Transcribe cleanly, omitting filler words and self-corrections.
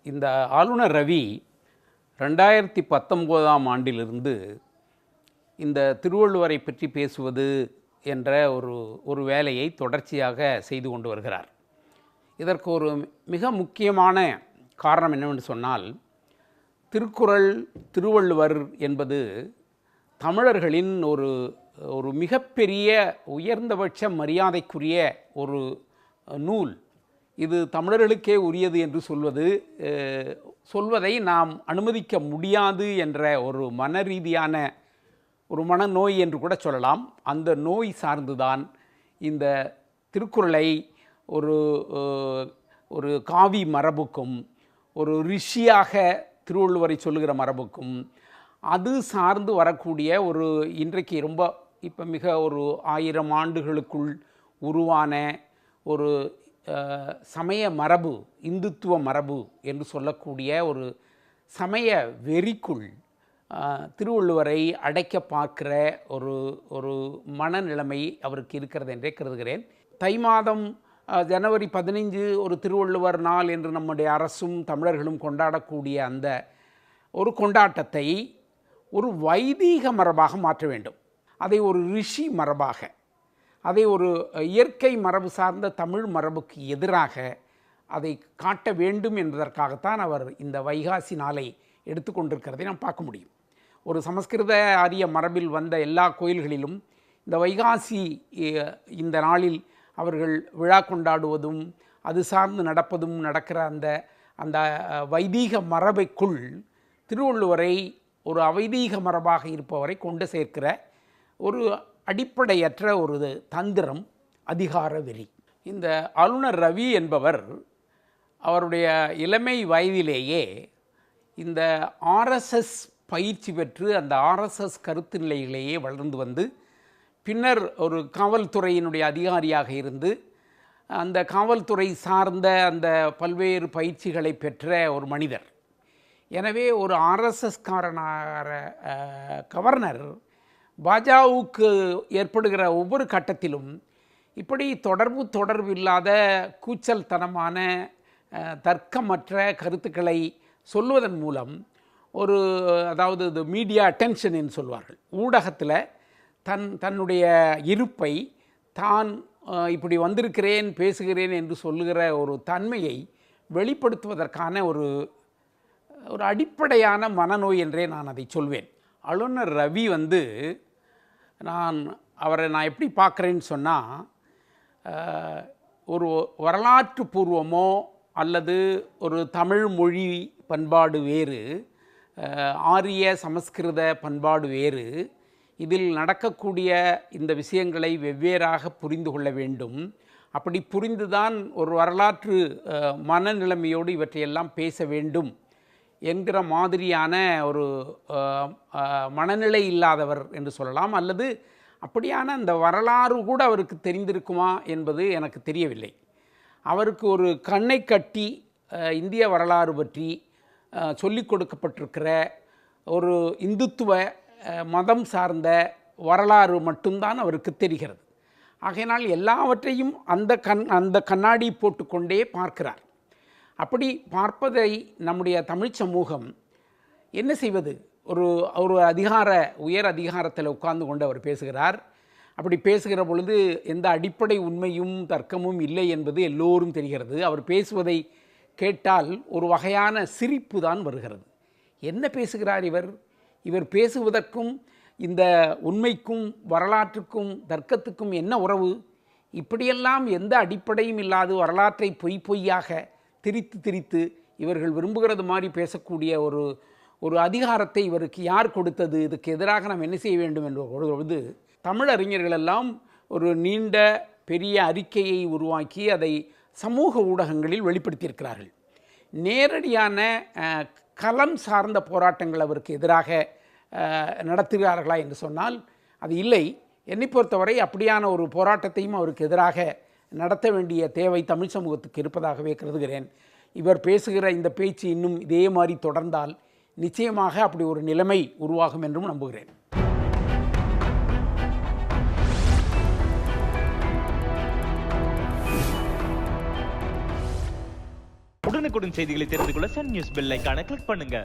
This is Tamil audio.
இந்த ஆளுநர் ரவி 2019ஆம் ஆண்டிலிருந்து இந்த திருவள்ளுவரை பற்றி பேசுவது என்ற ஒரு வேலையை தொடர்ச்சியாக செய்து கொண்டு வருகிறார். இதற்கு ஒரு மிக முக்கியமான காரணம் என்னவென்று சொன்னால், திருக்குறள், திருவள்ளுவர் என்பது தமிழர்களின் ஒரு மிகப்பெரிய உயர்ந்தபட்ச மரியாதைக்குரிய ஒரு நூல். இது தமிழர்களுக்கே உரியது என்று சொல்வதை நாம் அனுமதிக்க முடியாது என்ற ஒரு மனரீதியான ஒரு மனநோய் என்று கூட சொல்லலாம். அந்த நோய் சார்ந்துதான் இந்த திருக்குறளை ஒரு காவி மரபுக்கும், ஒரு ரிஷியாக திருவள்ளுவரை சொல்லுகிற மரபுக்கும், அது சார்ந்து வரக்கூடிய இன்றைக்கு இப்போ மிக 1000 ஆண்டுகளுக்குள் உருவான ஒரு சமய மரபு, இந்துத்துவ மரபு என்று சொல்லக்கூடிய ஒரு சமய வெறிக்குள் திருவள்ளுவரை அடைக்க பார்க்கிற ஒரு மனநிலைமை அவருக்கு இருக்கிறது என்றே கருதுகிறேன். தை மாதம் ஜனவரி 15 ஒரு திருவள்ளுவர் நாள் என்று நம்முடைய அரசும் தமிழர்களும் கொண்டாடக்கூடிய அந்த ஒரு கொண்டாட்டத்தை ஒரு வைதீக மரபாக மாற்ற வேண்டும். அதை ஒரு ரிஷி மரபாக, அதை ஒரு இயற்கை மரபு சார்ந்த தமிழ் மரபுக்கு எதிராக அதை காட்ட வேண்டும் என்பதற்காகத்தான் அவர் இந்த வைகாசி நாளை எடுத்துக்கொண்டிருக்கிறதை நாம் பார்க்க முடியும். ஒரு சமஸ்கிருத ஆரிய மரபில் வந்த எல்லா கோயில்களிலும் இந்த வைகாசி இந்த நாளில் அவர்கள் விழா கொண்டாடுவதும் அது சார்ந்து நடக்கிற அந்த வைதீக மரபைக்குள் திருவள்ளுவரை ஒரு அவைதீக மரபாக இருப்பவரை கொண்டு சேர்க்கிற ஒரு அடிப்படையற்ற ஒரு தந்திரம், அதிகார வெறி. இந்த ஆளுநர் ரவி என்பவர் அவருடைய இளமை வயதிலேயே இந்த ஆர்எஸ்எஸ் பயிற்சி பெற்று அந்த ஆர்எஸ்எஸ் கருத்து நிலையிலேயே வளர்ந்து வந்து பின்னர் ஒரு காவல்துறையினுடைய அதிகாரியாக இருந்து அந்த காவல்துறை சார்ந்த அந்த பல்வேறு பயிற்சிகளை பெற்ற ஒரு மனிதர். எனவே ஒரு ஆர்எஸ்எஸ் கவர்னர் பாஜகவுக்கு ஏற்படுகிற ஒவ்வொரு கட்டத்திலும் இப்படி தொடர்பு இல்லாத கூச்சல்தனமான தர்க்கமற்ற கருத்துக்களை சொல்வதன் மூலம் அதாவது இது மீடியா அட்டென்ஷன் என்று சொல்வார்கள், ஊடகத்தில் தன்னுடைய இருப்பை தான் இப்படி வந்திருக்கிறேன், பேசுகிறேன் என்று சொல்லுகிற ஒரு தன்மையை வெளிப்படுத்துவதற்கான ஒரு அடிப்படையான மனநோய் என்றே நான் அதை சொல்வேன். ஆளுநர் ரவி அவரை நான் எப்படி பார்க்குறேன்னு சொன்னால், ஒரு வரலாற்று பூர்வமோ அல்லது ஒரு தமிழ் மொழி பண்பாடு வேறு, ஆரிய சமஸ்கிருத பண்பாடு வேறு, இதில் நடக்கக்கூடிய இந்த விஷயங்களை வெவ்வேறாக புரிந்து கொள்ள வேண்டும். அப்படி புரிந்துதான் ஒரு வரலாற்று மனநிலைமையோடு இவற்றையெல்லாம் பேச வேண்டும் என்கிற மாதிரியான ஒரு மனநிலை இல்லாதவர் என்று சொல்லலாம். அல்லது அப்படியான அந்த வரலாறு கூட அவருக்கு தெரிந்திருக்குமா என்பது எனக்கு தெரியவில்லை. அவருக்கு ஒரு கண்ணை கட்டி இந்திய வரலாறு பற்றி சொல்லிக் கொடுக்கப்பட்டிருக்கிற ஒரு இந்துத்துவ மதம் சார்ந்த வரலாறு மட்டும்தான் அவருக்கு தெரிகிறது. ஆகையினால் எல்லாவற்றையும் அந்த கண்ணாடி போட்டுக்கொண்டே பார்க்கிறார். அப்படி பார்ப்பதை நம்முடைய தமிழ் சமூகம் என்ன செய்வது? ஒரு உயர் அதிகாரத்தில் உட்கார்ந்து கொண்டு அவர் பேசுகிறார். அப்படி பேசுகிற பொழுது எந்த அடிப்படை உண்மையும் தர்க்கமும் இல்லை என்பது எல்லோரும் தெரிகிறது. அவர் பேசுவதை கேட்டால் ஒரு வகையான சிரிப்பு தான் வருகிறது. என்ன பேசுகிறார் இவர் பேசுவதற்கும் இந்த உண்மைக்கும் வரலாற்றுக்கும் தர்க்கத்துக்கும் என்ன உறவு? இப்படியெல்லாம் எந்த அடிப்படையும் இல்லாது வரலாற்றை பொய்யாக திரித்து இவர்கள் விரும்புகிறது மாதிரி பேசக்கூடிய ஒரு அதிகாரத்தை இவருக்கு யார் கொடுத்தது? இதுக்கு எதிராக நாம் என்ன செய்ய வேண்டும் என்ற பொழுது தமிழறிஞர்களெல்லாம் ஒரு நீண்ட பெரிய அறிக்கையை உருவாக்கி அதை சமூக ஊடகங்களில் வெளிப்படுத்தியிருக்கிறார்கள். நேரடியான களம் சார்ந்த போராட்டங்கள் அவருக்கு எதிராக நடத்துகிறார்களா என்று சொன்னால் அது இல்லை. என்னை பொறுத்தவரை அப்படியான ஒரு போராட்டத்தையும் அவருக்கு எதிராக நடத்த வேண்டிய தேவை தமிழ் சமூகத்துக்கு இருப்பதாகவே கருதுகிறேன். இவர் பேசுகிற இந்த பேச்சு இன்னும் இதே மாதிரி தொடர்ந்தால் நிச்சயமாக அப்படி ஒரு நிலைமை உருவாகும் என்றும் நம்புகிறேன். உடனுக்குடன் செய்திகளை தெரிந்து கொள்ள சன் நியூஸ் பெல் ஐகானை கிளிக் பண்ணுங்க.